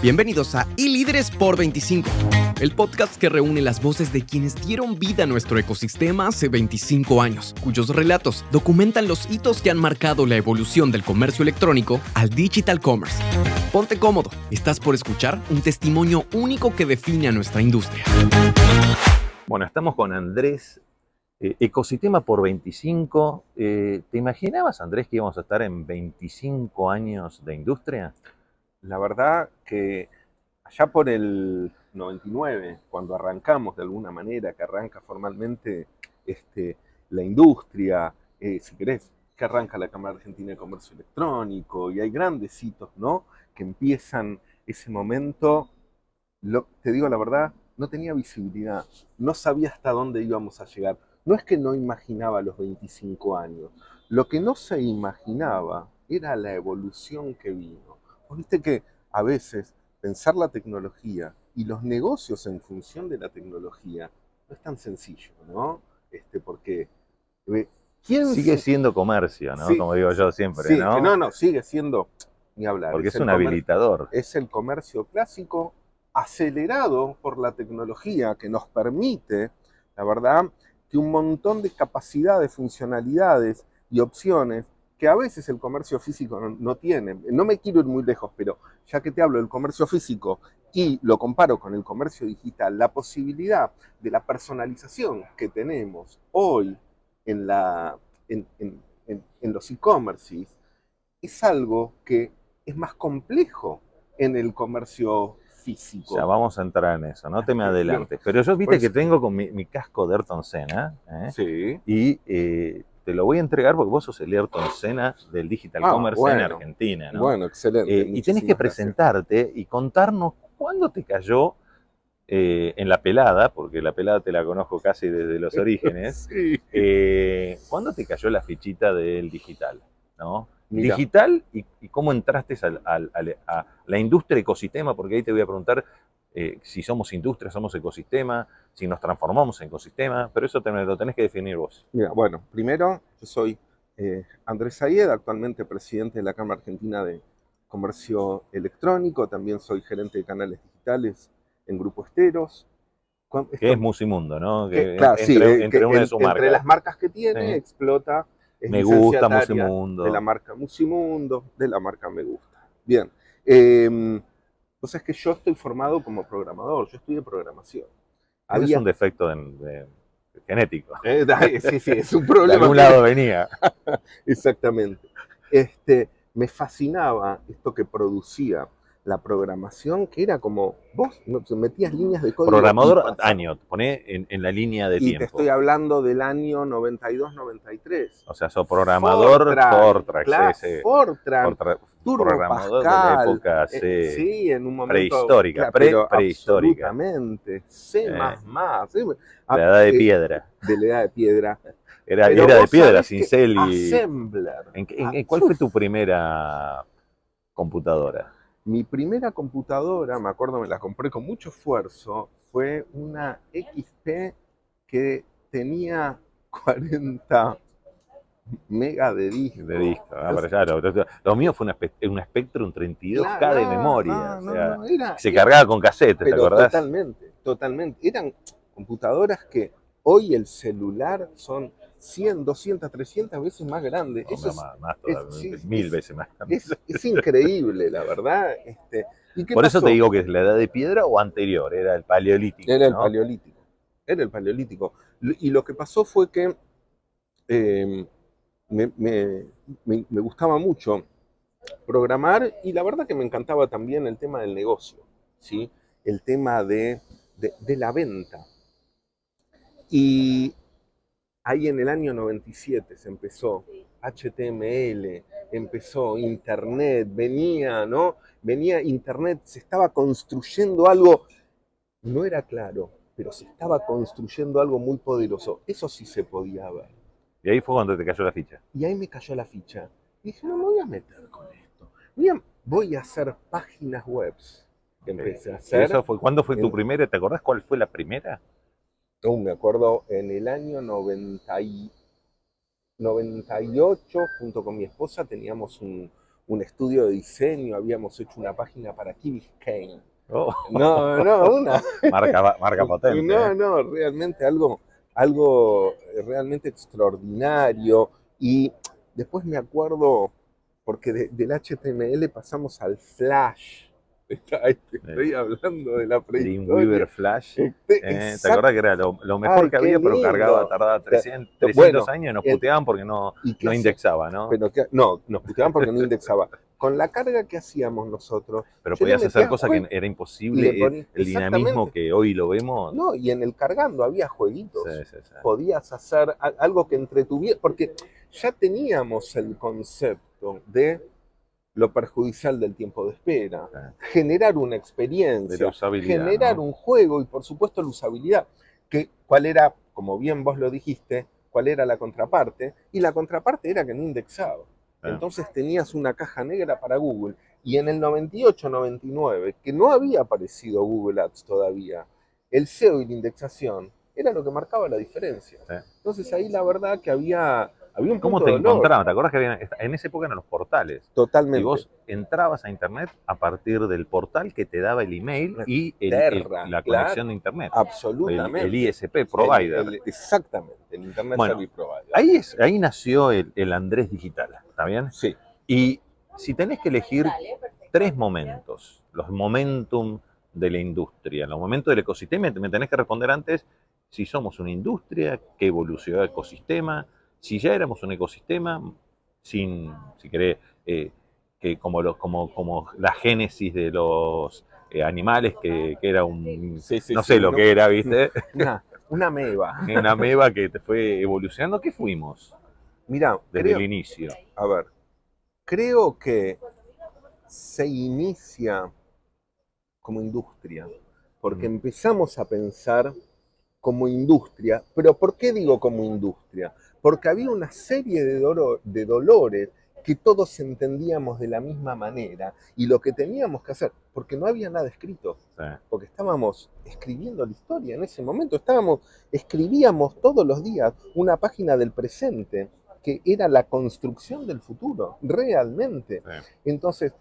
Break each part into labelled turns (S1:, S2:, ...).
S1: Bienvenidos a iLíderes por 25, el podcast que reúne las voces de quienes dieron vida a nuestro ecosistema hace 25 años, cuyos relatos documentan los hitos que han marcado la evolución del comercio electrónico al digital commerce. Ponte cómodo, estás por escuchar un testimonio único que define a nuestra industria.
S2: Bueno, estamos con Andrés, Ecosistema por 25. ¿Te imaginabas, Andrés, que íbamos a estar en 25 años de industria?
S3: La verdad que allá por el 99, cuando arrancamos de alguna manera, que arranca formalmente la industria, si querés, que arranca la Cámara Argentina de Comercio Electrónico, y hay grandes hitos, ¿no?, que empiezan ese momento, te digo la verdad, no tenía visibilidad, no sabía hasta dónde íbamos a llegar. No es que no imaginaba los 25 años, lo que no se imaginaba era la evolución que vino. Vos viste que a veces pensar la tecnología y los negocios en función de la tecnología no es tan sencillo, ¿no? Porque ¿quién
S2: sigue siendo comercio, ¿no?
S3: Sí,
S2: como digo yo siempre,
S3: sí,
S2: ¿no?
S3: No, sigue siendo, ni hablar.
S2: Porque es un habilitador.
S3: Es el comercio clásico acelerado por la tecnología que nos permite, la verdad, que un montón de capacidades, funcionalidades y opciones que a veces el comercio físico no tiene. No me quiero ir muy lejos, pero ya que te hablo del comercio físico y lo comparo con el comercio digital, la posibilidad de la personalización que tenemos hoy en los e-commerces es algo que es más complejo en el comercio físico.
S2: Ya vamos a entrar en eso, no te me adelantes. Pero yo viste que tengo con mi casco de Ayrton Senna,
S3: sí,
S2: y te lo voy a entregar porque vos sos el Ayrton Senna del Digital Commerce en Argentina, ¿no?
S3: Bueno, excelente.
S2: Y tenés que presentarte y contarnos cuándo te cayó en la pelada, porque la pelada te la conozco casi desde los orígenes.
S3: Sí.
S2: ¿Cuándo te cayó la fichita del digital, ¿no?
S3: Mira.
S2: Digital y cómo entraste a la industria ecosistema, porque ahí te voy a preguntar si somos industria, somos ecosistema, si nos transformamos en ecosistema, pero eso lo tenés que definir vos.
S3: Mira, bueno, primero yo soy Andrés Sayed, actualmente presidente de la Cámara Argentina de Comercio Electrónico, también soy gerente de canales digitales en Grupo Esteros.
S2: Que es Musimundo, ¿no?
S3: Claro,
S2: entre una de sus marcas.
S3: Entre las marcas que tiene,
S2: sí,
S3: explota.
S2: Me gusta Musimundo.
S3: De la marca Musimundo, de la marca Me Gusta. Bien. Pues es que yo estoy formado como programador, yo estudié programación.
S2: Es un defecto genético.
S3: Sí, es un problema.
S2: De algún lado venía.
S3: Exactamente. Me fascinaba esto que producía la programación, que era como, vos metías líneas de código.
S2: Programador año, poné en la línea de tiempo.
S3: Y te estoy hablando del año 92-93.
S2: O sea, sos programador Fortran.
S3: Claro, Fortran.
S2: Programador
S3: Pascal,
S2: de la época
S3: sí, en un momento
S2: prehistórica, prehistórica.
S3: Absolutamente. C++.
S2: La edad de piedra.
S3: De la edad de piedra.
S2: Era de piedra, Cincel y...
S3: Assembler.
S2: ¿Cuál fue tu primera computadora?
S3: Mi primera computadora, me acuerdo, me la compré con mucho esfuerzo, fue una XP que tenía 40 megas de disco.
S2: Lo mío fue un Spectrum 32K de memoria. Se
S3: era,
S2: cargaba con cassette, ¿te acordás?
S3: Totalmente. Eran computadoras que hoy el celular son 100, 200, 300 veces más grandes.
S2: Mil veces más grandes.
S3: Es increíble, la verdad.
S2: Por eso te digo que es la edad de piedra o anterior, era el paleolítico.
S3: Era el paleolítico. Y lo que pasó fue que me gustaba mucho programar, y la verdad que me encantaba también el tema del negocio, ¿sí? El tema de la venta. Y ahí en el año 97 se empezó HTML, empezó Internet, venía Internet, se estaba construyendo algo, no era claro, pero se estaba construyendo algo muy poderoso. Eso sí se podía ver.
S2: Y ahí fue cuando te cayó la ficha.
S3: Y ahí me cayó la ficha. Y dije, no me voy a meter con esto. Voy a hacer páginas web. Que empecé a hacer.
S2: ¿Cuándo fue tu primera? ¿Te acordás cuál fue la primera?
S3: No, me acuerdo en el año 98, junto con mi esposa, teníamos un un estudio de diseño, habíamos hecho una página para Key Biscayne.
S2: Oh,
S3: No, una.
S2: marca potente.
S3: No, realmente algo realmente extraordinario. Y después me acuerdo, porque del HTML pasamos al Flash. Estoy hablando de la prehistoria.
S2: Dreamweaver Flash. ¿Te acordás que era lo mejor que había, pero
S3: lindo.
S2: tardaba 300
S3: Bueno,
S2: años y nos puteaban porque no indexaba, ¿no?
S3: No, nos puteaban porque no indexaba. Con la carga que hacíamos nosotros.
S2: Pero podías hacer cosas que era imposible, el dinamismo que hoy lo vemos.
S3: No, y en el cargando había jueguitos.
S2: Sí.
S3: Podías hacer algo que entretuviera, porque ya teníamos el concepto de lo perjudicial del tiempo de espera, generar una experiencia,
S2: de la usabilidad,
S3: generar
S2: ¿no?
S3: un juego y por supuesto la usabilidad. ¿Cuál era, como bien vos lo dijiste, cuál era la contraparte? Y la contraparte era que no indexaba. Entonces tenías una caja negra para Google. Y en el 98, 99, que no había aparecido Google Ads todavía, el SEO y la indexación era lo que marcaba la diferencia.
S2: Sí.
S3: Entonces ahí la verdad que había un punto
S2: ¿Cómo te
S3: de dolor.
S2: encontraban? ¿Te acuerdas que en esa época eran los portales?
S3: Totalmente.
S2: Y vos entrabas a internet a partir del portal que te daba el email y la conexión de internet.
S3: Absolutamente.
S2: El ISP provider.
S3: Exactamente, el Internet Service Provider.
S2: Ahí nació el Andrés Digital, ¿está bien?
S3: Sí.
S2: Y si tenés que elegir 3 momentos, los momentum de la industria, los momentos del ecosistema, me tenés que responder antes si somos una industria, qué evolucionó el ecosistema, si ya éramos un ecosistema, si querés, que como la génesis de los animales, que era no sé lo que era, ¿viste?
S3: Una ameba.
S2: Una ameba que te fue evolucionando. ¿Qué fuimos?
S3: Mirá,
S2: desde el inicio.
S3: A ver, creo que se inicia como industria, porque empezamos a pensar como industria. ¿Pero por qué digo como industria? Porque había una serie de dolores que todos entendíamos de la misma manera y lo que teníamos que hacer, porque no había nada escrito, porque estábamos escribiendo la historia en ese momento, escribíamos todos los días una página del presente que era la construcción del futuro, realmente. Entonces,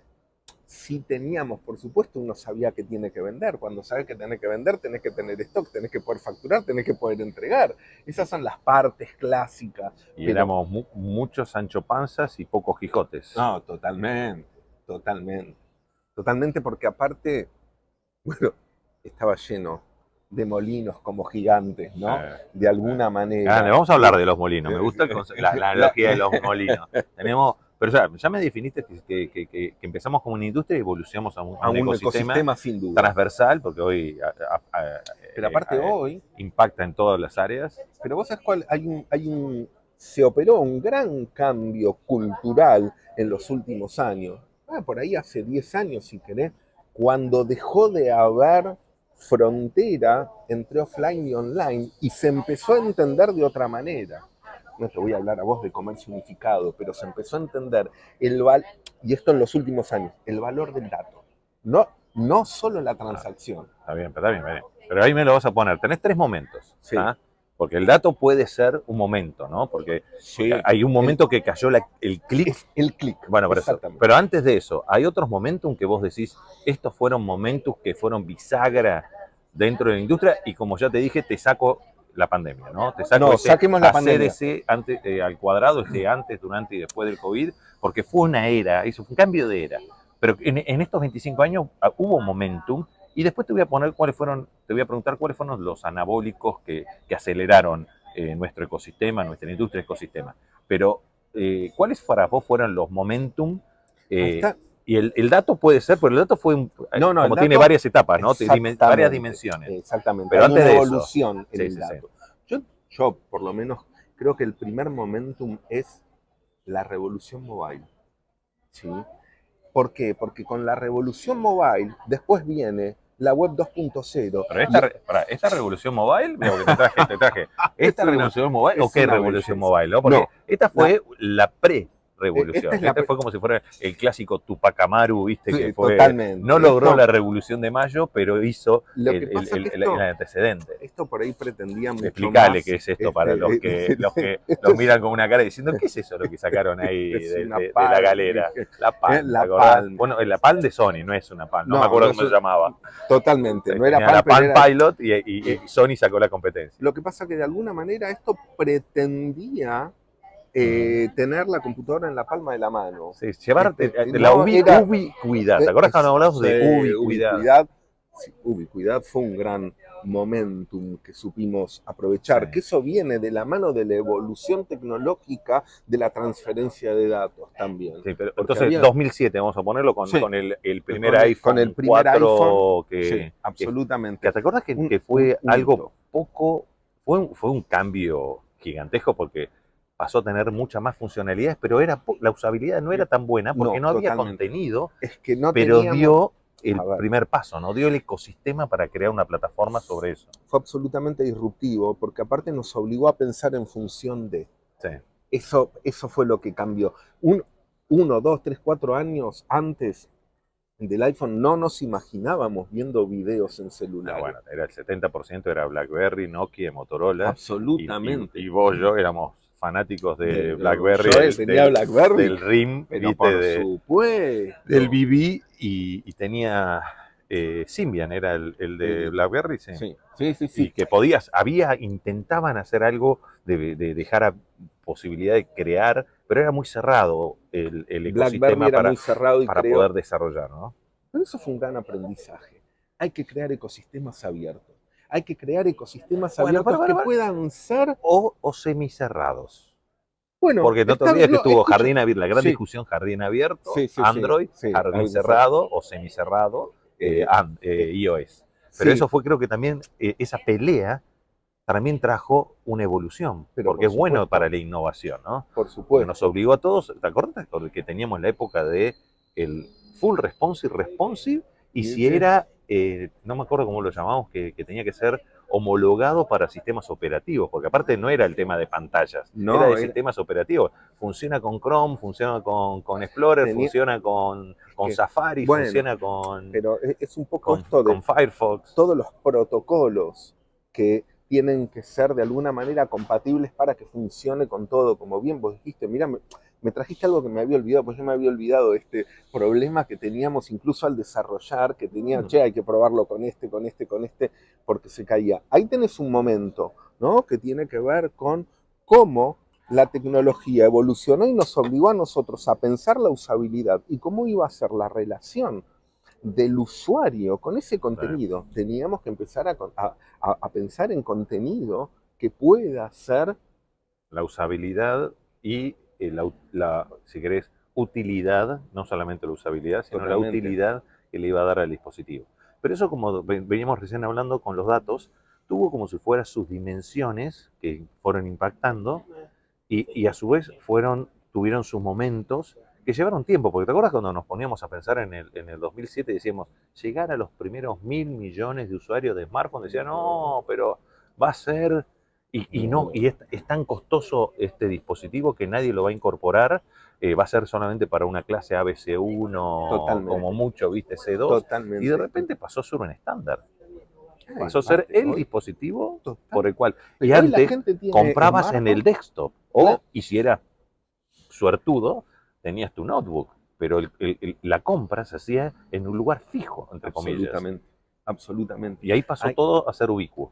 S3: sí teníamos, por supuesto, uno sabía que tiene que vender. Cuando sabes que tenés que vender, tenés que tener stock, tenés que poder facturar, tenés que poder entregar. Esas son las partes clásicas.
S2: Y éramos muchos Sancho Panzas y pocos Quijotes.
S3: No, totalmente. Totalmente, porque aparte, bueno, estaba lleno de molinos como gigantes, ¿no? De alguna manera.
S2: Vamos a hablar de los molinos. Me gusta la analogía de los molinos. Pero ya me definiste que empezamos como una industria y evolucionamos a un ecosistema
S3: sin duda.
S2: Transversal, porque hoy,
S3: pero aparte hoy
S2: impacta en todas las áreas.
S3: Pero vos sabés cuál, se operó un gran cambio cultural en los últimos años. Por ahí hace 10 años, si querés, cuando dejó de haber frontera entre offline y online y se empezó a entender de otra manera. No te voy a hablar a vos de comercio unificado, pero se empezó a entender y esto en los últimos años, el valor del dato. No solo la transacción.
S2: Está bien. Pero ahí me lo vas a poner. Tenés 3 momentos.
S3: Sí.
S2: Porque el dato puede ser un momento, ¿no? Porque hay un momento que cayó el clic.
S3: El clic.
S2: Bueno, pero antes de eso, hay otros momentos que vos decís, estos fueron momentos que fueron bisagra dentro de la industria y como ya te dije, te saco la pandemia, ¿no? Te saco
S3: saquemos la pandemia.
S2: Al cuadrado, antes, durante y después del COVID, porque fue una era, eso fue un cambio de era. Pero en estos 25 años hubo momentum. Y después te voy a preguntar cuáles fueron los anabólicos que aceleraron nuestro ecosistema, nuestra industria ecosistema. Pero, ¿cuáles para vos fueron los momentum? Y el dato puede ser, pero el dato fue tiene varias etapas, ¿no? Varias dimensiones.
S3: Exactamente.
S2: Pero antes de
S3: evolución
S2: eso.
S3: en el dato. Yo, por lo menos, creo que el primer momentum es la revolución mobile. ¿Sí? ¿Por qué? Porque con la revolución mobile después viene la web 2.0.
S2: Pero esta revolución mobile, te traje. ¿Esta revolución mobile o qué revolución mobile? ¿No? Porque esta fue la revolución.
S3: Esta es la
S2: Este fue como si fuera el clásico Tupac Amaru, ¿viste?
S3: Sí,
S2: Que fue,
S3: totalmente.
S2: no logró
S3: Esto-
S2: la revolución de mayo, pero hizo
S3: Lo que pasa es que
S2: el antecedente.
S3: esto por ahí pretendía mucho
S2: Explicale
S3: más.
S2: qué es esto para los que
S3: esto
S2: lo
S3: es-
S2: miran con una cara diciendo, ¿qué es eso lo que sacaron ahí
S3: es
S2: de,
S3: una
S2: de la
S3: palma,
S2: galera? La Palm,
S3: la
S2: ¿te acordás?
S3: Palm.
S2: Bueno, la Palm de Sony, no es una Palm, no me
S3: No,
S2: acuerdo
S3: no
S2: cómo
S3: es
S2: se llamaba.
S3: Totalmente, no era
S2: Tenía la
S3: Palm,
S2: Palm
S3: pero era.
S2: Pilot y Sony sacó la competencia.
S3: Lo que pasa que de alguna manera esto pretendía tener la computadora en la palma de la mano.
S2: Sí, llevarte la
S3: No era
S2: ubicuidad. ¿Te acuerdas cuando hablamos de ubicuidad?
S3: Sí, ubicuidad fue un gran momentum que supimos aprovechar,
S2: Sí.
S3: que eso viene de la mano de la evolución tecnológica de la transferencia de datos también.
S2: Sí, pero
S3: Porque
S2: entonces 2007 vamos a ponerlo con,
S3: Sí.
S2: con el primer
S3: Con
S2: iPhone
S3: el primer
S2: 4
S3: iPhone,
S2: que,
S3: sí, absolutamente.
S2: que ¿te acuerdas que,
S3: Un-
S2: que fue
S3: un
S2: algo
S3: hito.
S2: poco, fue un cambio gigantesco porque pasó a tener muchas más funcionalidades, pero la usabilidad no era tan buena porque no había
S3: totalmente.
S2: contenido,
S3: Es que no
S2: pero
S3: teníamos,
S2: dio el
S3: a ver,
S2: primer paso, ¿no? Dio el ecosistema para crear una plataforma sobre eso.
S3: fue absolutamente disruptivo, porque aparte nos obligó a pensar en función de.
S2: Sí.
S3: Eso fue lo que cambió. 1, 2, 3, 4 años antes del iPhone no nos imaginábamos viendo videos en celular.
S2: Bueno, era el 70% era BlackBerry, Nokia, Motorola.
S3: Absolutamente.
S2: Y vos, yo éramos fanáticos de BlackBerry,
S3: Yo tenía BlackBerry,
S2: del RIM,
S3: pero
S2: ¿viste?
S3: por supuesto.
S2: Del BB y tenía Symbian, era el de BlackBerry, sí.
S3: Sí.
S2: Y que intentaban hacer algo de dejar posibilidad de crear, pero era muy cerrado el
S3: BlackBerry
S2: ecosistema
S3: era muy cerrado y
S2: para
S3: creó.
S2: poder desarrollar, ¿no?
S3: Pero eso fue un gran aprendizaje. Hay que crear ecosistemas abiertos. Hay que crear ecosistemas abiertos que puedan ser
S2: o semicerrados.
S3: Bueno,
S2: porque no te olvides que estuvo jardín abierto, la gran discusión jardín abierto, Android, jardín cerrado o semicerrado, iOS. Pero eso fue, creo que también, esa pelea también trajo una evolución, porque es bueno para la innovación, ¿no?
S3: Por supuesto.
S2: Porque nos obligó a todos, ¿te acuerdas? Que teníamos la época de el full responsive, y si era, no me acuerdo cómo lo llamamos, que tenía que ser homologado para sistemas operativos, porque aparte no era el tema de pantallas, era de sistemas operativos. Funciona con Chrome, funciona con Explorer, funciona con Safari, funciona con...
S3: Pero es un poco esto de
S2: con Firefox.
S3: Todos los protocolos que tienen que ser de alguna manera compatibles para que funcione con todo. Como bien vos dijiste, mira, me trajiste algo que me había olvidado, pues yo me había olvidado de este problema que teníamos incluso al desarrollar, que tenía, hay que probarlo con este, porque se caía. Ahí tenés un momento, ¿no? Que tiene que ver con cómo la tecnología evolucionó y nos obligó a nosotros a pensar la usabilidad y cómo iba a ser la relación del usuario con ese contenido. Teníamos que empezar a pensar en contenido que pueda ser
S2: la usabilidad y si querés, utilidad, no solamente la usabilidad, sino la utilidad que le iba a dar al dispositivo. Pero eso, como veníamos recién hablando con los datos, tuvo como si fueran sus dimensiones que fueron impactando y a su vez tuvieron sus momentos que llevaron tiempo, porque ¿te acuerdas cuando nos poníamos a pensar en el 2007 y decíamos, llegar a los primeros 1.000 millones de usuarios de smartphone? Decían, no, pero va a ser... Y es tan costoso este dispositivo que nadie lo va a incorporar, va a ser solamente para una clase ABC1, como mucho, ¿viste? C2,
S3: Totalmente.
S2: y de repente pasó a ser un estándar. Pasó a ser el dispositivo por el cual... Y antes comprabas en el desktop, y si eras suertudo, tenías tu notebook, pero la compra se hacía en un lugar fijo, entre comillas.
S3: Absolutamente.
S2: Y ahí pasó todo a ser ubicuo.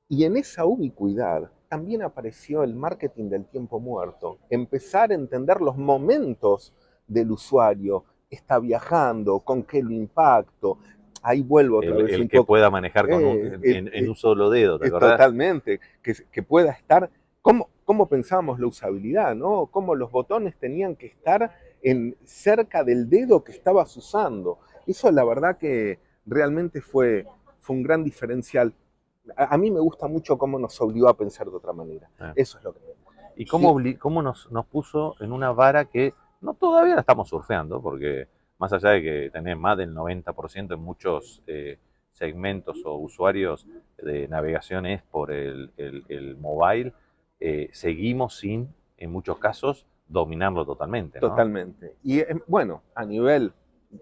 S3: Y en esa ubicuidad también apareció el marketing del tiempo muerto. Empezar a entender los momentos del usuario. Está viajando, con qué lo impacto. Ahí vuelvo otra vez
S2: el que pueda manejar en un solo dedo, ¿te acordás?
S3: Totalmente. Que pueda estar... ¿Cómo pensábamos la usabilidad, ¿no? Cómo los botones tenían que estar cerca del dedo que estabas usando. Eso la verdad que realmente fue un gran diferencial. A mí me gusta mucho cómo nos obligó a pensar de otra manera. Eso es lo que me gusta.
S2: Y cómo nos puso en una vara que no todavía la estamos surfeando, porque más allá de que tenés más del 90% en muchos segmentos o usuarios de navegación es por el mobile, seguimos sin, en muchos casos, dominarlo totalmente, ¿no?
S3: Totalmente. Y bueno, a nivel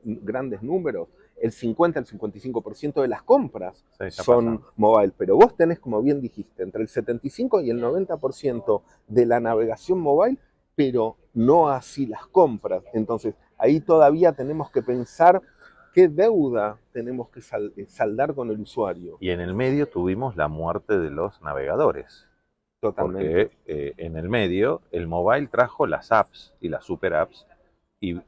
S3: grandes números, el 50 al 55% de las compras
S2: Sí, ya
S3: son
S2: pasa.
S3: mobile, pero vos tenés, como bien dijiste, entre el 75 y el 90% de la navegación mobile, pero no así las compras. Entonces, ahí todavía tenemos que pensar qué deuda tenemos que saldar con el usuario.
S2: Y en el medio tuvimos la muerte de los navegadores.
S3: Totalmente.
S2: Porque en el medio el mobile trajo las apps y las super apps, y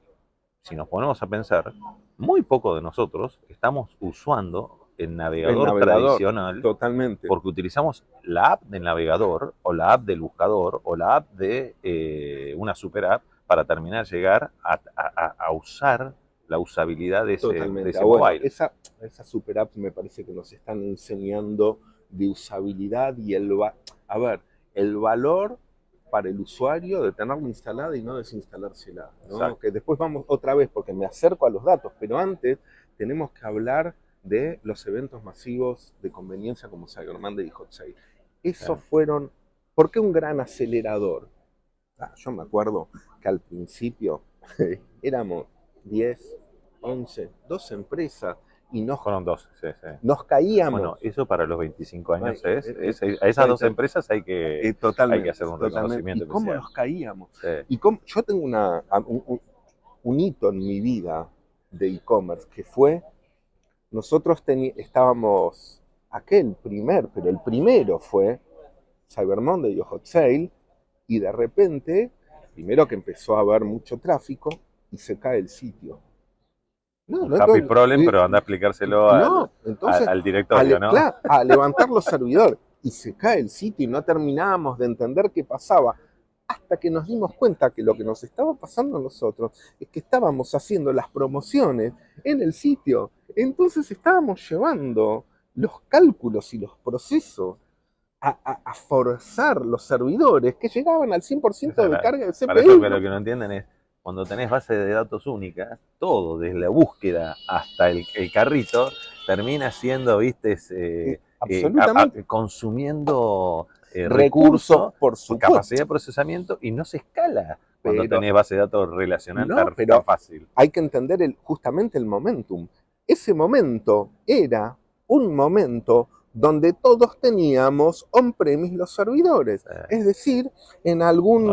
S2: si nos ponemos a pensar, muy poco de nosotros estamos usando el navegador tradicional,
S3: totalmente.
S2: porque utilizamos la app del navegador o la app del buscador o la app de una super app para terminar llegar a usar la usabilidad de ese
S3: Bueno,
S2: mobile.
S3: esa super app me parece que nos están enseñando de usabilidad y el valor para el usuario de tenerla instalada y no desinstalársela, ¿no? Que después vamos otra vez, porque me acerco a los datos, pero antes tenemos que hablar de los eventos masivos de conveniencia como Cyber Monday y Hot Sale. Esos fueron, ¿por qué un gran acelerador? Yo me acuerdo que al principio éramos 10, 11, 12 empresas y
S2: Fueron dos, sí.
S3: nos caíamos.
S2: Bueno, eso para los 25 años a esas dos empresas hay que hacer un reconocimiento
S3: ¿Y cómo
S2: especial.
S3: nos caíamos?
S2: Sí.
S3: Y yo tengo un hito en mi vida de e-commerce que fue, nosotros estábamos pero el primero fue Cyber Monday y Hot Sale, y de repente, primero que empezó a haber mucho tráfico y se cae el sitio.
S2: Happy problem, pero anda a explicárselo al directorio, ¿no?
S3: Claro, a levantar los servidores. Y se cae el sitio y no terminábamos de entender qué pasaba. Hasta que nos dimos cuenta que lo que nos estaba pasando a nosotros es que estábamos haciendo las promociones en el sitio. Entonces estábamos llevando los cálculos y los procesos a forzar los servidores que llegaban al 100% de carga de CPU.
S2: Para eso, que lo que no entienden es, cuando tenés base de datos únicas, todo, desde la búsqueda hasta el carrito, termina siendo, consumiendo recursos
S3: por su
S2: capacidad de procesamiento, y no se escala cuando tenés base de datos relacional tan fácil.
S3: Hay que entender justamente el momentum. Ese momento era un momento donde todos teníamos on-premise los servidores. Es decir, en algún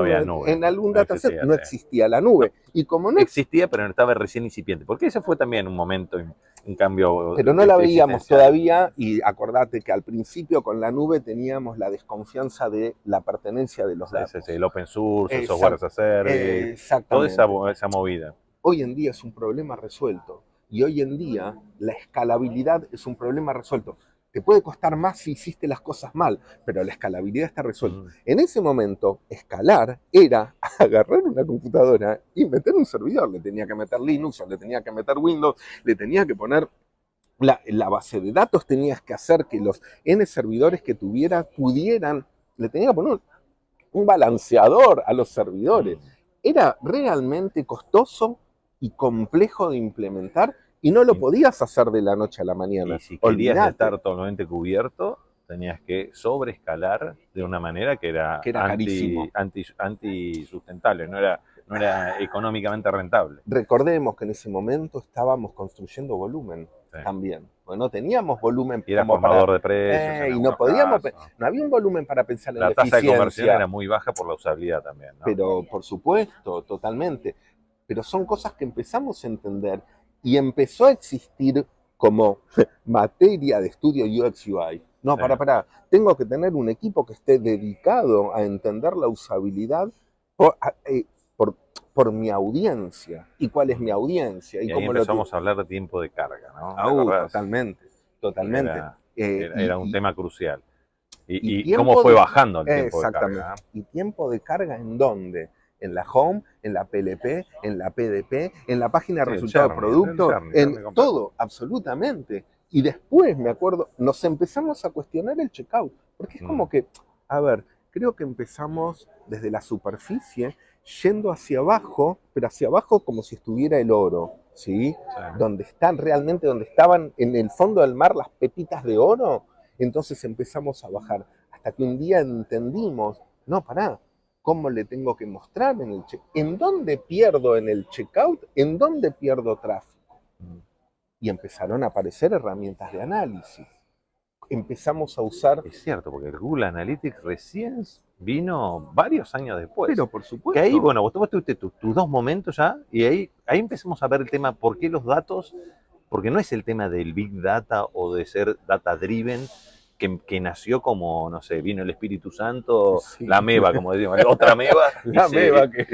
S3: dataset no existía la nube. Y como no
S2: existía, pero no estaba recién incipiente. Porque ese fue también un momento, un cambio.
S3: Pero no la veíamos todavía, y acordate que al principio con la nube teníamos la desconfianza de la pertenencia de los datos.
S2: El open source, el software as a service, toda esa movida.
S3: Hoy en día es un problema resuelto. Y hoy en día la escalabilidad es un problema resuelto. Te puede costar más si hiciste las cosas mal, pero la escalabilidad está resuelta. En ese momento, escalar era agarrar una computadora y meter un servidor. Le tenía que meter Linux, o le tenía que meter Windows, le tenía que poner la base de datos, tenías que hacer que los N servidores que pudieran, le tenía que poner un balanceador a los servidores. Era realmente costoso y complejo de implementar, y no lo podías hacer de la noche a la mañana.
S2: Y si querías estar totalmente cubierto, tenías que sobreescalar de una manera que era antisustentable, no era económicamente rentable.
S3: Recordemos que en ese momento estábamos construyendo volumen también. Porque no teníamos volumen.
S2: Y era formador de precios.
S3: Y no podíamos, no había un volumen para pensar en la
S2: eficiencia. La tasa de conversión era muy baja por la usabilidad también, ¿no?
S3: Pero por supuesto, totalmente. Pero son cosas que empezamos a entender. Y empezó a existir como materia de estudio UX UI. No, para. Tengo que tener un equipo que esté dedicado a entender la usabilidad por mi audiencia. ¿Y cuál es mi audiencia?
S2: Y ahí empezamos a hablar de tiempo de carga, ¿no?
S3: Totalmente.
S2: Era un tema crucial. Y cómo fue bajando el tiempo de carga.
S3: ¿Y tiempo de carga en dónde? En la home, en la PLP, en la PDP, en la página de resultado de producto, en todo, absolutamente. Y después, me acuerdo, nos empezamos a cuestionar el checkout, porque es como que, creo que empezamos desde la superficie, yendo hacia abajo, pero hacia abajo como si estuviera el oro, ¿sí? Donde estaban en el fondo del mar las pepitas de oro, entonces empezamos a bajar, hasta que un día entendimos, no, pará, cómo le tengo que mostrar en el en dónde pierdo en el checkout, en dónde pierdo tráfico. Y empezaron a aparecer herramientas de análisis. Empezamos a usar...
S2: Es cierto, porque el Google Analytics recién vino varios años después.
S3: Pero por supuesto.
S2: Que ahí, bueno, vos tuviste tus 2 momentos ya, y ahí empezamos a ver el tema, ¿por qué los datos? Porque no es el tema del Big Data o de ser data driven, que nació como, no sé, vino el Espíritu Santo,
S3: Sí.
S2: la ameba, como decimos, otra ameba.
S3: La ameba que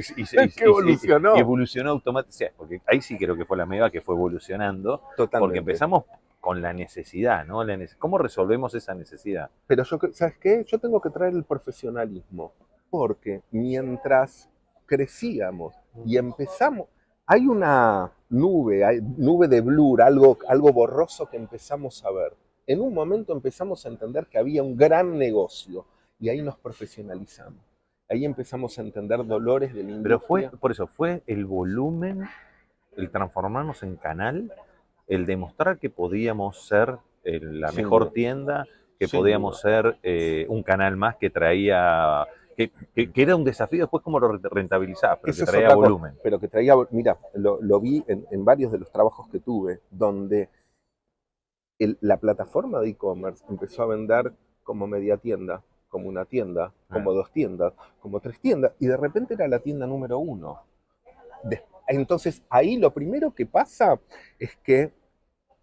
S3: evolucionó.
S2: Y evolucionó automáticamente, porque ahí sí creo que fue la ameba que fue evolucionando,
S3: Totalmente.
S2: porque empezamos con la necesidad, ¿no? ¿Cómo resolvemos esa necesidad?
S3: Pero yo, ¿sabes qué? Yo tengo que traer el profesionalismo, porque mientras crecíamos y empezamos, hay una nube de blur, algo borroso que empezamos a ver. En un momento empezamos a entender que había un gran negocio y ahí nos profesionalizamos. Ahí empezamos a entender dolores de la industria.
S2: Pero por eso, fue el volumen, el transformarnos en canal, el demostrar que podíamos ser la
S3: Sin
S2: mejor
S3: duda.
S2: tienda, que
S3: Sin
S2: podíamos ser un canal más que traía, que era un desafío después cómo lo rentabilizabas, pero
S3: Esa
S2: que
S3: es
S2: traía
S3: otra cosa,
S2: volumen.
S3: pero que traía, mira, lo vi en varios de los trabajos que tuve, donde la plataforma de e-commerce empezó a vender como media tienda, como una tienda, como 2 tiendas, como 3 tiendas, y de repente era la tienda número 1. Entonces, ahí lo primero que pasa es que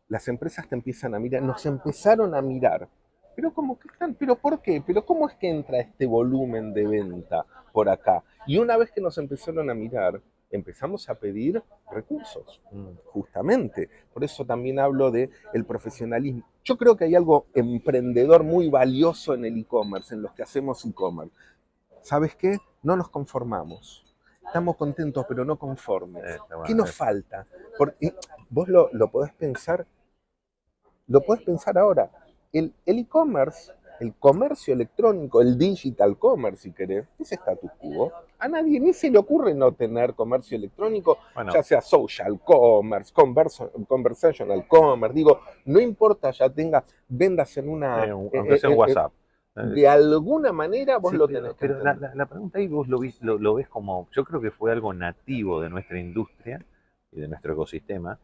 S3: las empresas te empiezan a mirar, nos empezaron a mirar. Pero ¿cómo que están? ¿Pero por qué? ¿Pero cómo es que entra este volumen de venta por acá? Y una vez que nos empezaron a mirar, empezamos a pedir recursos, justamente. Por eso también hablo de el profesionalismo. Yo creo que hay algo emprendedor muy valioso en el e-commerce, en los que hacemos e-commerce. ¿Sabes qué? No nos conformamos. Estamos contentos, pero no conformes.
S2: Bueno,
S3: ¿Qué nos falta? Porque vos lo podés pensar ahora. El e-commerce, el comercio electrónico, el digital commerce, si querés, es status quo. A nadie ni se le ocurre no tener comercio electrónico,
S2: bueno,
S3: ya sea social commerce, conversational commerce. Digo, no importa, ya vendas en una...
S2: aunque sea en WhatsApp.
S3: De alguna manera vos
S2: Sí,
S3: lo tenés que
S2: pero
S3: entender.
S2: la pregunta ahí vos lo ves como, yo creo que fue algo nativo de nuestra industria y de nuestro ecosistema,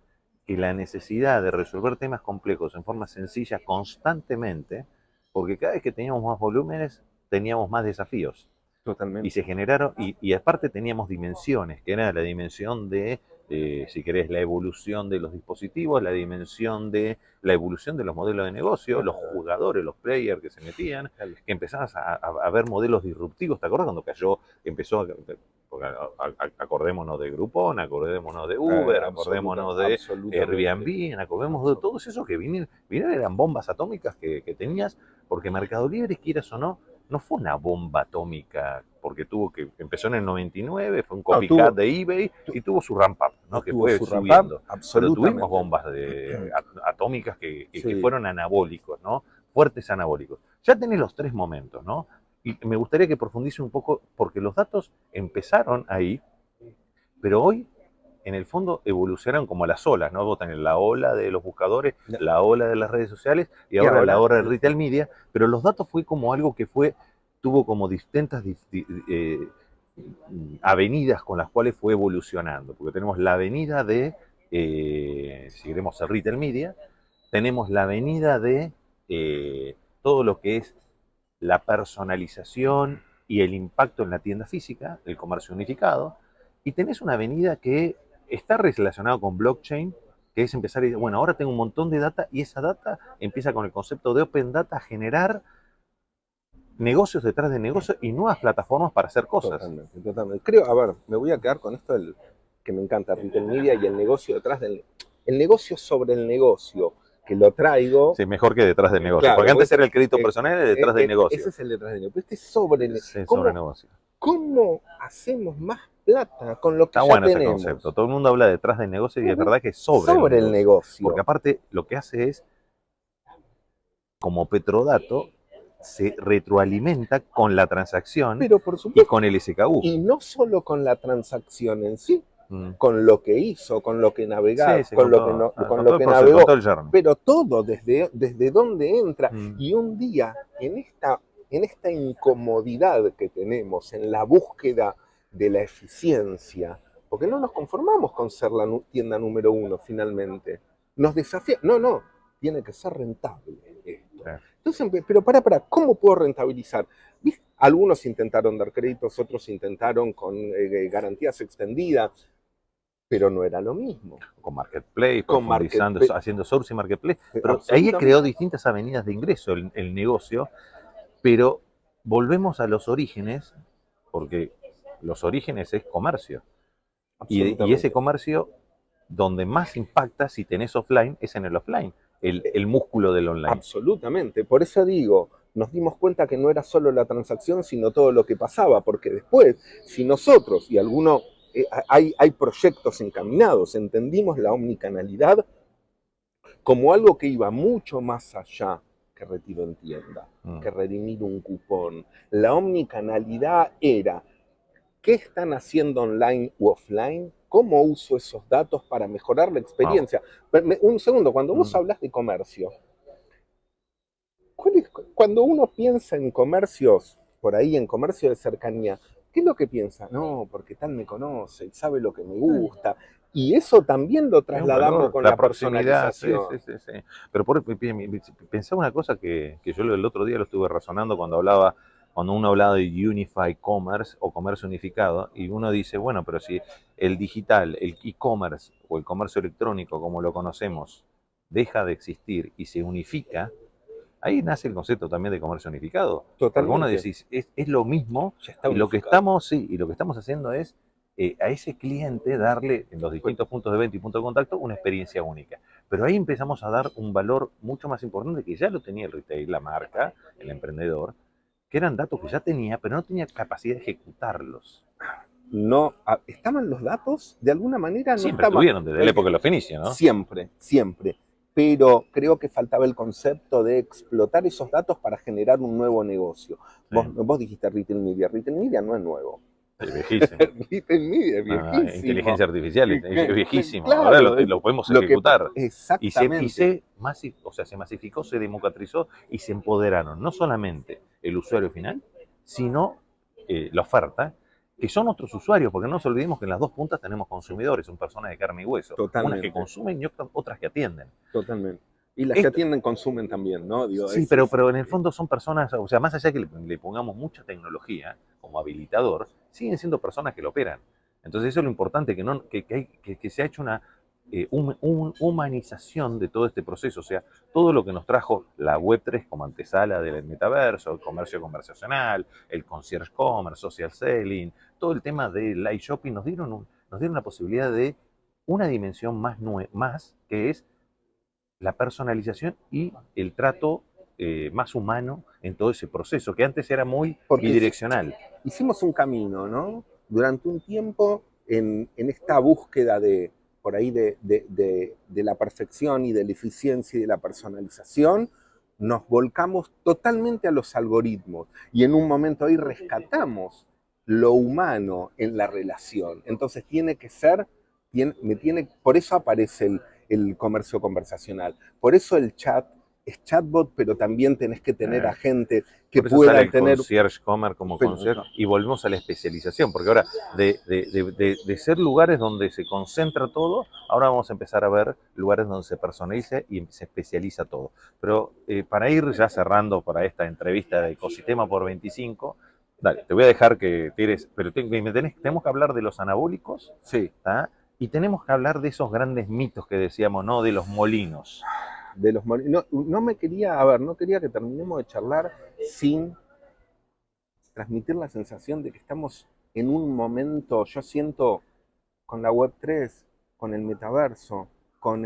S2: que la necesidad de resolver temas complejos en forma sencilla constantemente, porque cada vez que teníamos más volúmenes, teníamos más desafíos.
S3: Totalmente.
S2: Y se generaron, y aparte teníamos dimensiones, que era la dimensión de, si querés, la evolución de los dispositivos, la dimensión de la evolución de los modelos de negocio, los jugadores, los players que se metían, que empezabas a ver modelos disruptivos. ¿Te acuerdas cuando acordémonos de Groupon, acordémonos de Uber, acordémonos de Airbnb, acordémonos de todos esos que vinieron, eran bombas atómicas que tenías, porque Mercado Libre, quieras o no fue una bomba atómica, porque empezó en el 99, fue un copycat de eBay y tuvo su ramp up, ¿no? Que fue subiendo. Pero tuvimos bombas atómicas que fueron anabólicos, ¿no? Fuertes anabólicos. Ya tenés los 3 momentos, ¿no? Y me gustaría que profundice un poco, porque los datos empezaron ahí, pero hoy, en el fondo, evolucionaron como las olas, ¿no? Vos tenés la ola de los buscadores, la ola de las redes sociales y ahora la ola del retail media, pero los datos fue como algo que tuvo como distintas avenidas con las cuales fue evolucionando, porque tenemos la avenida de, si queremos el retail media, tenemos la avenida de todo lo que es la personalización y el impacto en la tienda física, el comercio unificado, y tenés una avenida que está relacionado con blockchain, que es empezar a decir, bueno, ahora tengo un montón de data y esa data empieza con el concepto de open data a generar negocios detrás de negocios y nuevas plataformas para hacer cosas.
S3: Totalmente. Creo, a ver, me voy a quedar con esto que me encanta, retail media y el negocio detrás del... El negocio sobre el negocio, que lo traigo...
S2: Sí, mejor que detrás del negocio,
S3: claro,
S2: porque antes era el crédito personal y detrás del negocio.
S3: Ese es el detrás del negocio, pero este es sobre el negocio.
S2: Sí, sobre el negocio.
S3: ¿Cómo hacemos más plata con lo que
S2: Está
S3: ya
S2: bueno
S3: tenemos?
S2: ese concepto. Todo el mundo habla detrás del negocio y es verdad que es sobre
S3: el negocio.
S2: Porque aparte lo que hace es, como Petrodato, se retroalimenta con la transacción,
S3: pero por supuesto,
S2: y con el SKU.
S3: Y no solo con la transacción en sí, con lo que hizo, con lo que navegaba, con lo que navegó, pero todo desde dónde entra. Y un día, en esta en esta incomodidad que tenemos, en la búsqueda de la eficiencia, porque no nos conformamos con ser la tienda número 1 finalmente. Nos desafía, no, tiene que ser rentable esto.
S2: Claro.
S3: Entonces, pero ¿cómo puedo rentabilizar? ¿Viste? Algunos intentaron dar créditos, otros intentaron con garantías extendidas, pero no era lo mismo.
S2: Con Marketplace,
S3: Con
S2: profundizando,
S3: Marketplace.
S2: haciendo sourcing Marketplace. Pero ahí
S3: Absolutamente.
S2: creó distintas avenidas de ingreso el negocio, pero volvemos a los orígenes, porque los orígenes es comercio. Y
S3: Absolutamente.
S2: ese comercio, donde más impacta si tenés offline, es en el offline, el músculo del online.
S3: Absolutamente. Por eso digo, nos dimos cuenta que no era solo la transacción, sino todo lo que pasaba, porque después, si nosotros y alguno, hay proyectos encaminados, entendimos la omnicanalidad como algo que iba mucho más allá que retiro en tienda, que redimir un cupón. La omnicanalidad era, ¿qué están haciendo online u offline? ¿Cómo uso esos datos para mejorar la experiencia? Un segundo, cuando vos hablas de comercio, cuando uno piensa en comercios, por ahí en comercio de cercanía, ¿qué es lo que piensa? No, porque tal me conoce y sabe lo que me gusta. Y eso también lo trasladamos con la
S2: proximidad,
S3: personalización.
S2: sí. Pero pensaba una cosa que yo el otro día lo estuve razonando cuando uno hablaba de Unified Commerce o comercio unificado, y uno dice, bueno, pero si el digital, el e-commerce o el comercio electrónico como lo conocemos deja de existir y se unifica, ahí nace el concepto también de comercio unificado.
S3: Totalmente.
S2: Porque uno decís, es lo mismo, y lo que estamos haciendo es a ese cliente darle en los distintos puntos de venta y puntos de contacto una experiencia única. Pero ahí empezamos a dar un valor mucho más importante que ya lo tenía el retail, la marca, el emprendedor, que eran datos que ya tenía, pero no tenía capacidad de ejecutarlos.
S3: No, estaban los datos, de alguna manera no
S2: Siempre
S3: estaban.
S2: estuvieron desde la época de los fenicios, ¿no?
S3: Siempre. Pero creo que faltaba el concepto de explotar esos datos para generar un nuevo negocio.
S2: Sí.
S3: Vos dijiste retail media no es nuevo.
S2: Es viejísimo.
S3: Retail media es viejísimo.
S2: Inteligencia artificial es viejísimo.
S3: Claro,
S2: Ahora lo podemos ejecutar.
S3: Exactamente.
S2: Se masificó, se democratizó y se empoderaron no solamente el usuario final, sino la oferta, que son otros usuarios, porque no nos olvidemos que en las dos puntas tenemos consumidores, son personas de carne y hueso.
S3: Totalmente.
S2: Unas que consumen y otras que atienden.
S3: Totalmente. Y las que atienden consumen también, ¿no? Digo,
S2: sí, pero en el fondo son personas, o sea, más allá que le pongamos mucha tecnología como habilitador, siguen siendo personas que lo operan. Entonces eso es lo importante, que se ha hecho una humanización de todo este proceso, o sea, todo lo que nos trajo la Web3 como antesala del metaverso, el comercio conversacional, el concierge commerce, social selling, todo el tema del live shopping, nos dieron la posibilidad de una dimensión más que es la personalización y el trato más humano en todo ese proceso, que antes era muy bidireccional.
S3: Hicimos un camino, ¿no? Durante un tiempo en esta búsqueda de la perfección y de la eficiencia y de la personalización, nos volcamos totalmente a los algoritmos y en un momento ahí rescatamos lo humano en la relación. Entonces por eso aparece el comercio conversacional. Por eso el chat es chatbot, pero también tenés que tener a gente que pueda tener...
S2: el concierge commerce como concierge, y volvemos a la especialización, porque ahora de ser lugares donde se concentra todo, ahora vamos a empezar a ver lugares donde se personaliza y se especializa todo. Pero para ir ya cerrando para esta entrevista de Ecosistema por 25, dale, te voy a dejar que tires, pero tenemos que hablar de los anabólicos,
S3: sí,
S2: ¿tá? Y tenemos que hablar de esos grandes mitos que decíamos, ¿no? De los molinos.
S3: No quería que terminemos de charlar sin transmitir la sensación de que estamos en un momento, yo siento, con la Web3, con el metaverso, con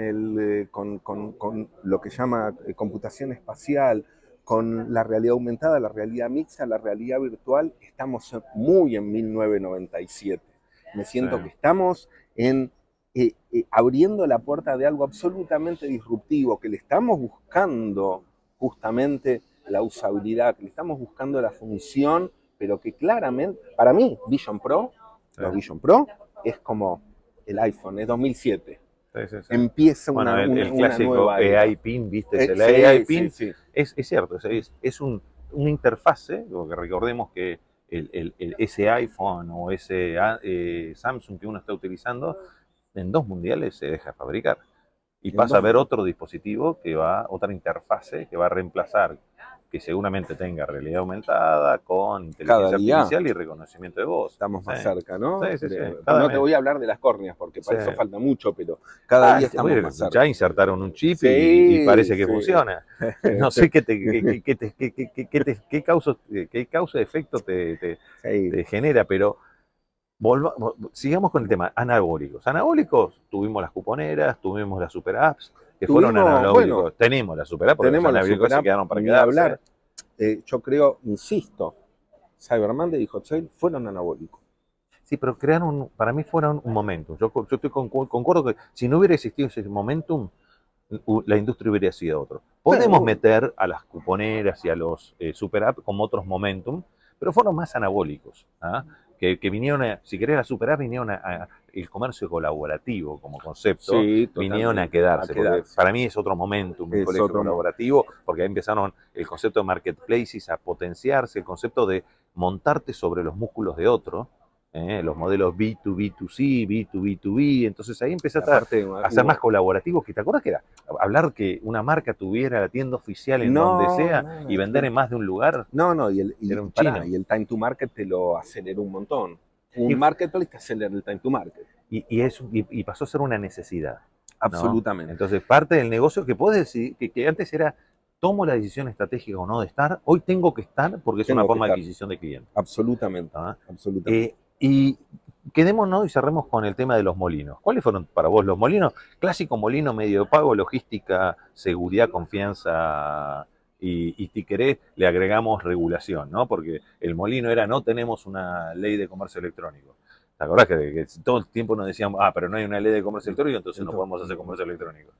S3: lo que llama computación espacial, con la realidad aumentada, la realidad mixta, la realidad virtual, estamos muy en 1997. Me siento que estamos abriendo la puerta de algo absolutamente disruptivo, que le estamos buscando justamente la usabilidad, que le estamos buscando la función, pero que claramente, para mí, Vision Pro, los Vision Pro, es como el iPhone, es 2007.
S2: Sí.
S3: Empieza
S2: el
S3: una
S2: clásico
S3: nueva
S2: AI PIN, ¿viste? El
S3: sí,
S2: AI PIN
S3: sí.
S2: Es cierto, es un una interfase, porque recordemos que ese iPhone o ese Samsung que uno está utilizando, en 2 mundiales se deja de fabricar. Y pasa a haber otro dispositivo otra interfase que va a reemplazar, que seguramente tenga realidad aumentada con inteligencia artificial y reconocimiento de voz.
S3: Estamos más cerca, ¿no?
S2: Sí, sí, sí.
S3: No te voy a hablar de las córneas, porque para eso falta mucho, pero cada día estamos más cerca.
S2: Ya insertaron un chip y parece que funciona. No sé qué causa efecto te genera, pero sigamos con el tema, anabólicos. Anabólicos, tuvimos las cuponeras, tuvimos las super apps, que fueron anabólicos. Bueno, tenemos las super apps, porque los anabólicos se quedaron para quedarse.
S3: Hablar. Yo creo, insisto, Cyberman y Hot Sale fueron anabólicos.
S2: Sí, pero para mí fueron un momentum. Yo concuerdo que si no hubiera existido ese momentum, la industria hubiera sido otro. Podemos meter a las cuponeras y a los super apps como otros momentum, pero fueron más anabólicos. ¿Ah? Que vinieron, si querés, la super app vinieron el comercio colaborativo como concepto, vinieron a quedarse. Para mí es otro momentum, el comercio colaborativo, porque ahí empezaron el concepto de marketplaces a potenciarse, el concepto de montarte sobre los músculos de otro, los modelos B2B2C, B2B2B, entonces ahí empezaste a ser más colaborativos, que te acuerdas que era hablar que una marca tuviera la tienda oficial en donde sea y vender en más de un lugar.
S3: Y el time to market te lo aceleró un montón. Un marketplace te acelera el time to market.
S2: Y pasó a ser una necesidad.
S3: Absolutamente.
S2: ¿No? Entonces parte del negocio que puedes decir, que antes era tomo la decisión estratégica o no de estar, hoy tengo que estar porque es una forma de adquisición de clientes.
S3: Absolutamente. Absolutamente.
S2: Y quedémonos y cerremos con el tema de los molinos. ¿Cuáles fueron para vos los molinos? Clásico molino, medio de pago, logística, seguridad, confianza y si querés le agregamos regulación, ¿no? Porque el molino era no tenemos una ley de comercio electrónico. ¿Te acordás que todo el tiempo nos decían, pero no hay una ley de comercio electrónico, entonces no podemos hacer comercio electrónico?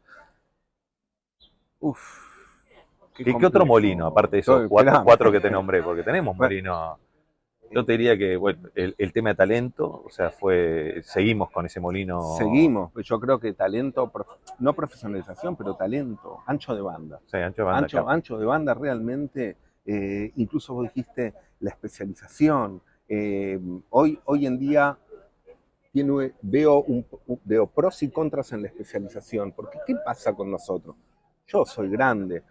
S2: ¿Qué otro molino, aparte de esos cuatro que te nombré? Porque tenemos molino. Yo te diría que el tema de talento, o sea, seguimos con ese molino.
S3: Seguimos, yo creo que talento, no profesionalización, pero talento, ancho de banda.
S2: Sí, ancho de banda.
S3: Ancho de banda realmente, incluso vos dijiste la especialización. Hoy en día veo pros y contras en la especialización, porque ¿qué pasa con nosotros? Yo soy grande,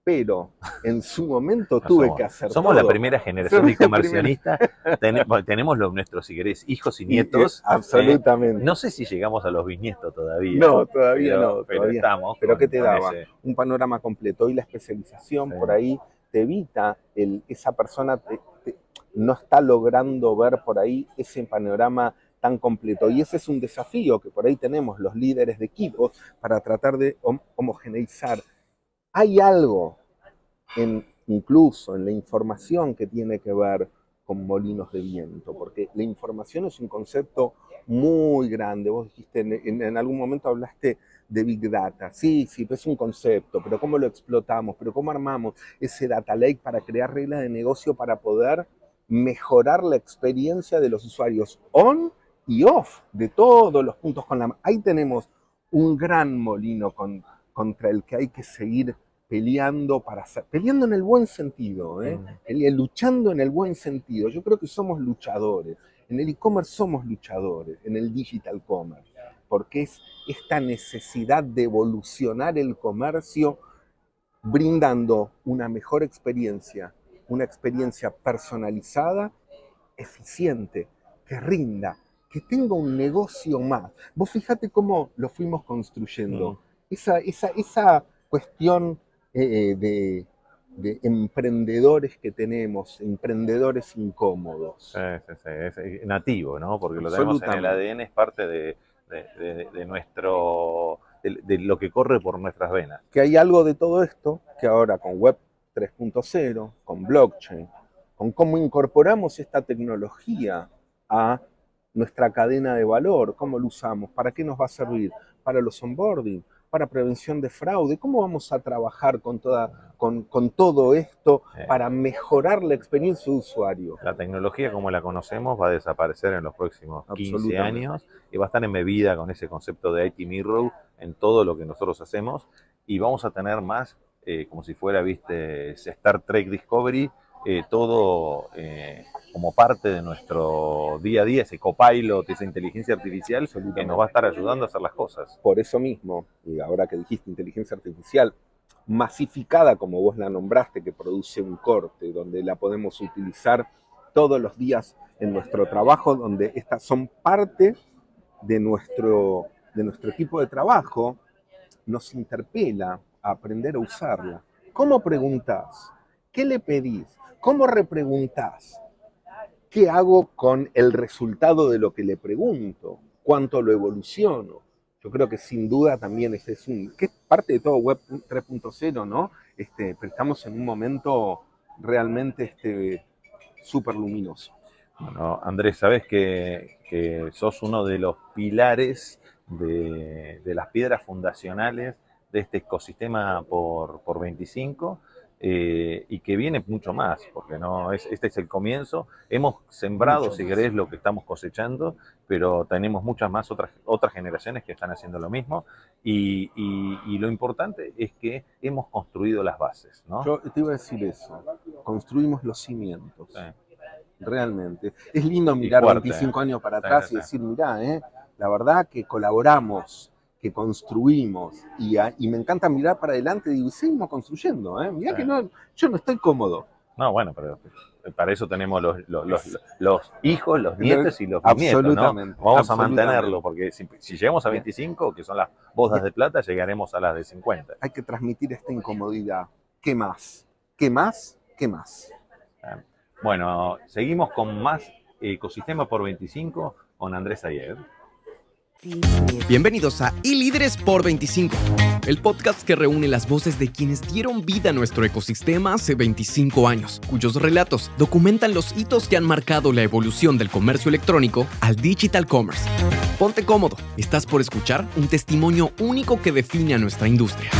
S3: pero en su momento tuve que hacer
S2: somos
S3: todo.
S2: La primera generación de comercialistas. Tenemos nuestros, si querés, hijos y nietos.
S3: Absolutamente.
S2: No sé si llegamos a los bisnietos todavía.
S3: No, todavía no.
S2: Pero estamos.
S3: Pero ¿qué te daba? Un panorama completo. Y la especialización por ahí te evita, esa persona no está logrando ver por ahí ese panorama tan completo. Y ese es un desafío que por ahí tenemos los líderes de equipos para tratar de homogeneizar. Hay algo, incluso en la información, que tiene que ver con molinos de viento, porque la información es un concepto muy grande. Vos dijiste, en algún momento hablaste de Big Data. Sí, es un concepto, pero ¿cómo lo explotamos? ¿Pero cómo armamos ese data lake para crear reglas de negocio para poder mejorar la experiencia de los usuarios on y off de todos los puntos con la... Ahí tenemos un gran molino contra el que hay que seguir peleando peleando en el buen sentido, luchando en el buen sentido. Yo creo que somos luchadores. En el e-commerce somos luchadores, en el digital commerce, porque es esta necesidad de evolucionar el comercio brindando una mejor experiencia, una experiencia personalizada, eficiente, que rinda, que tenga un negocio más. Vos fíjate cómo lo fuimos construyendo. Esa cuestión de emprendedores que tenemos, emprendedores incómodos.
S2: Sí, es nativo, ¿no? Porque lo tenemos en el ADN, es parte de lo que corre por nuestras venas.
S3: Que hay algo de todo esto que ahora con Web 3.0, con blockchain, con cómo incorporamos esta tecnología a nuestra cadena de valor, cómo lo usamos, para qué nos va a servir, para los onboarding, para prevención de fraude, cómo vamos a trabajar con todo esto para mejorar la experiencia de usuario.
S2: La tecnología como la conocemos va a desaparecer en los próximos 15 años y va a estar embebida con ese concepto de IT Mirror en todo lo que nosotros hacemos y vamos a tener más, como si fuera, viste, Star Trek Discovery, todo como parte de nuestro día a día, ese copilot, esa inteligencia artificial que nos va a estar ayudando a hacer las cosas.
S3: Por eso mismo, y ahora que dijiste inteligencia artificial, masificada como vos la nombraste, que produce un corte, donde la podemos utilizar todos los días en nuestro trabajo, donde estas son parte de nuestro equipo de trabajo, nos interpela a aprender a usarla. ¿Cómo preguntás? ¿Qué le pedís? ¿Cómo repreguntás? ¿Qué hago con el resultado de lo que le pregunto? ¿Cuánto lo evoluciono? Yo creo que sin duda también que es parte de todo Web 3.0, ¿no? Pero estamos en un momento realmente súper luminoso.
S2: Bueno, Andrés, sabes que sos uno de los pilares de las piedras fundacionales de este ecosistema por 25 y que viene mucho más, porque este es el comienzo. Hemos sembrado, si querés, lo que estamos cosechando, pero tenemos muchas más otras generaciones que están haciendo lo mismo y lo importante es que hemos construido las bases, ¿no?
S3: Yo te iba a decir eso, construimos los cimientos.
S2: Sí.
S3: Realmente. Es lindo mirar 25 años para atrás y decir, mirá, la verdad que colaboramos, que construimos, y me encanta mirar para adelante y digo, seguimos construyendo, mirá que yo no estoy cómodo.
S2: No, bueno, pero para eso tenemos los hijos, los nietos y los bisnietos,
S3: absolutamente,
S2: ¿no? Vamos a mantenerlo, porque si llegamos a 25, que son las bodas de plata, llegaremos a las de 50.
S3: Hay que transmitir esta incomodidad. ¿Qué más? ¿Qué más? ¿Qué más?
S2: Bueno, seguimos con más Ecosistema por 25 con Andrés Ayer.
S1: Bienvenidos a iLíderes por 25, el podcast que reúne las voces de quienes dieron vida a nuestro ecosistema hace 25 años, cuyos relatos documentan los hitos que han marcado la evolución del comercio electrónico al digital commerce. Ponte cómodo, estás por escuchar un testimonio único que define a nuestra industria.